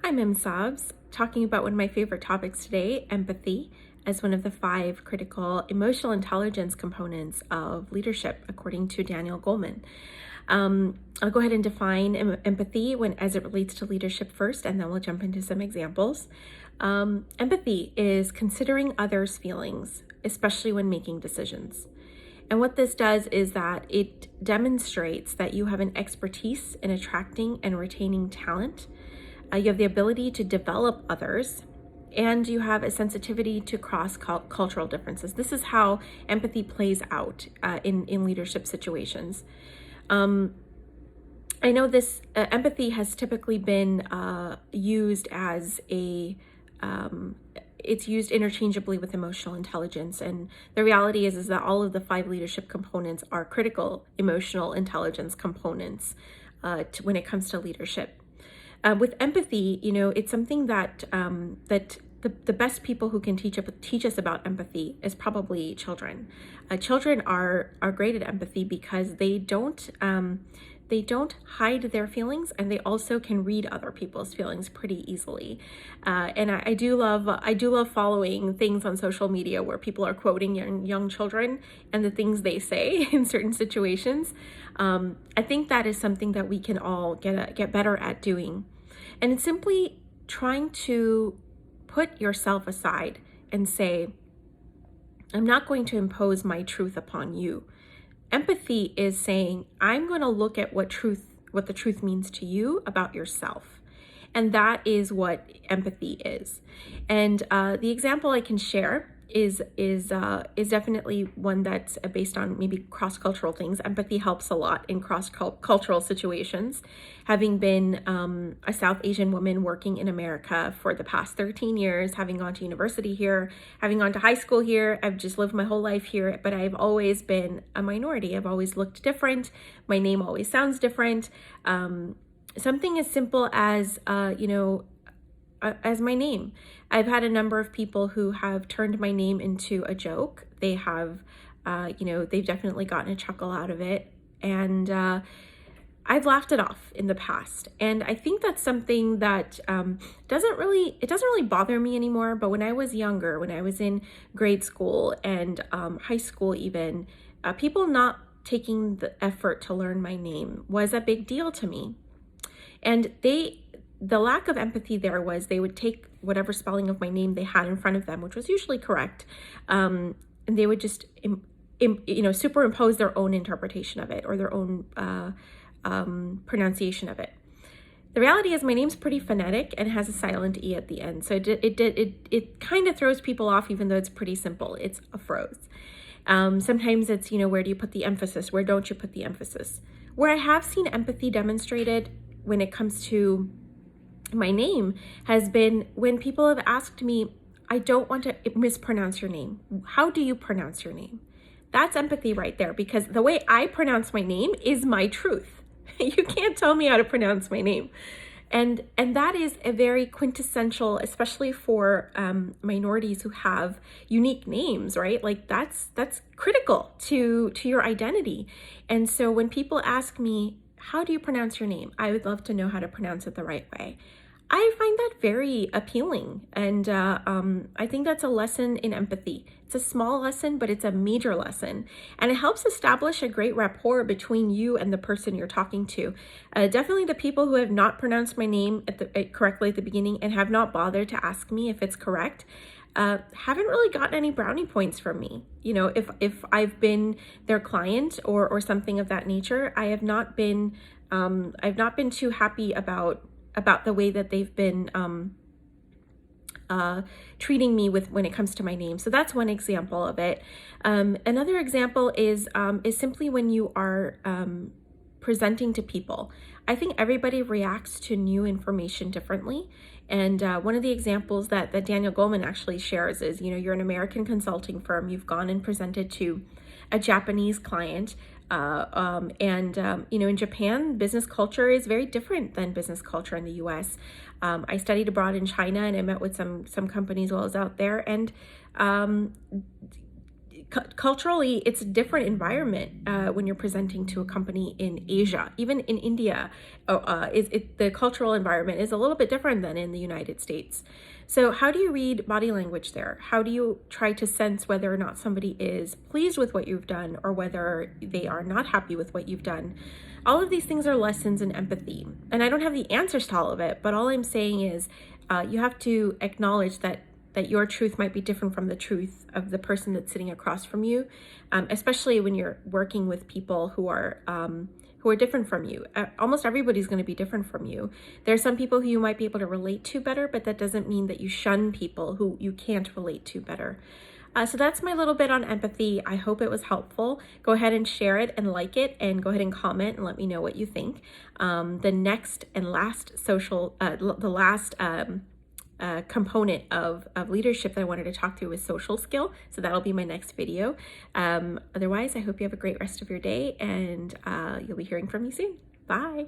I'm Memsaabs, talking about one of my favorite topics today, empathy, as one of the 5 critical emotional intelligence components of leadership, according to Daniel Goleman. I'll go ahead and define empathy as it relates to leadership first, and then we'll jump into some examples. Empathy is considering others' feelings, especially when making decisions. And what this does is that it demonstrates that you have an expertise in attracting and retaining talent. You have the ability to develop others, and you have a sensitivity to cross-cultural differences. This is how empathy plays out in leadership situations. I know this empathy has typically been used as it's used interchangeably with emotional intelligence. And the reality is that all of the 5 leadership components are critical emotional intelligence components when it comes to leadership. With empathy, it's something that the best people who can teach us about empathy is probably children. Children are great at empathy because they don't hide their feelings, and they also can read other people's feelings pretty easily. And I do love following things on social media where people are quoting young children and the things they say in certain situations. I think that is something that we can all get better at doing. And it's simply trying to put yourself aside and say, I'm not going to impose my truth upon you. Empathy is saying, I'm going to look at what the truth means to you about yourself. And that is what empathy is. And the example I can share is definitely one that's based on maybe cross-cultural things. Empathy helps a lot in cross-cultural situations. Having been a South Asian woman working in America for the past 13 years, having gone to university here, having gone to high school here, I've just lived my whole life here, but I've always been a minority. I've always looked different. My name always sounds different. Something as simple as, as my name. I've had a number of people who have turned my name into a joke. They have, they've definitely gotten a chuckle out of it. And I've laughed it off in the past. And I think that's something that doesn't really bother me anymore. But when I was younger, when I was in grade school and high school even, people not taking the effort to learn my name was a big deal to me. And the lack of empathy there was they would take whatever spelling of my name they had in front of them, which was usually correct, and they would just superimpose their own interpretation of it or their own pronunciation of it. The reality is my name's pretty phonetic and has a silent E at the end, so it kind of throws people off, even though it's pretty simple. It's a phrase. Sometimes it's, where do you put the emphasis? Where don't you put the emphasis? Where I have seen empathy demonstrated when it comes to my name has been when people have asked me, I don't want to mispronounce your name. How do you pronounce your name? That's empathy right there, because the way I pronounce my name is my truth. You can't tell me how to pronounce my name. And that is a very quintessential, especially for minorities who have unique names, right? Like that's critical to your identity. And so when people ask me, how do you pronounce your name? I would love to know how to pronounce it the right way. I find that very appealing. And I think that's a lesson in empathy. It's a small lesson, but it's a major lesson. And it helps establish a great rapport between you and the person you're talking to. Definitely the people who have not pronounced my name correctly at the beginning and have not bothered to ask me if it's correct, haven't really gotten any brownie points from me. If I've been their client or something of that nature, I've not been too happy about the way that they've been treating me when it comes to my name. So that's one example of it. Another example is simply when you are presenting to people. I think everybody reacts to new information differently. And one of the examples that Daniel Goleman actually shares is, you're an American consulting firm. You've gone and presented to a Japanese client. In Japan, business culture is very different than business culture in the US. I studied abroad in China, and I met with some companies while I was out there. And culturally, it's a different environment when you're presenting to a company in Asia. Even in India, the cultural environment is a little bit different than in the United States. So how do you read body language there? How do you try to sense whether or not somebody is pleased with what you've done or whether they are not happy with what you've done? All of these things are lessons in empathy. And I don't have the answers to all of it, but all I'm saying is you have to acknowledge that your truth might be different from the truth of the person that's sitting across from you, especially when you're working with people who are different from you. Almost everybody's going to be different from you. There are some people who you might be able to relate to better, but that doesn't mean that you shun people who you can't relate to better. So that's my little bit on empathy. I hope it was helpful. Go ahead and share it and like it, and go ahead and comment and let me know what you think. The next and last component of leadership that I wanted to talk through is social skill. So that'll be my next video. Otherwise, I hope you have a great rest of your day, and you'll be hearing from me soon. Bye.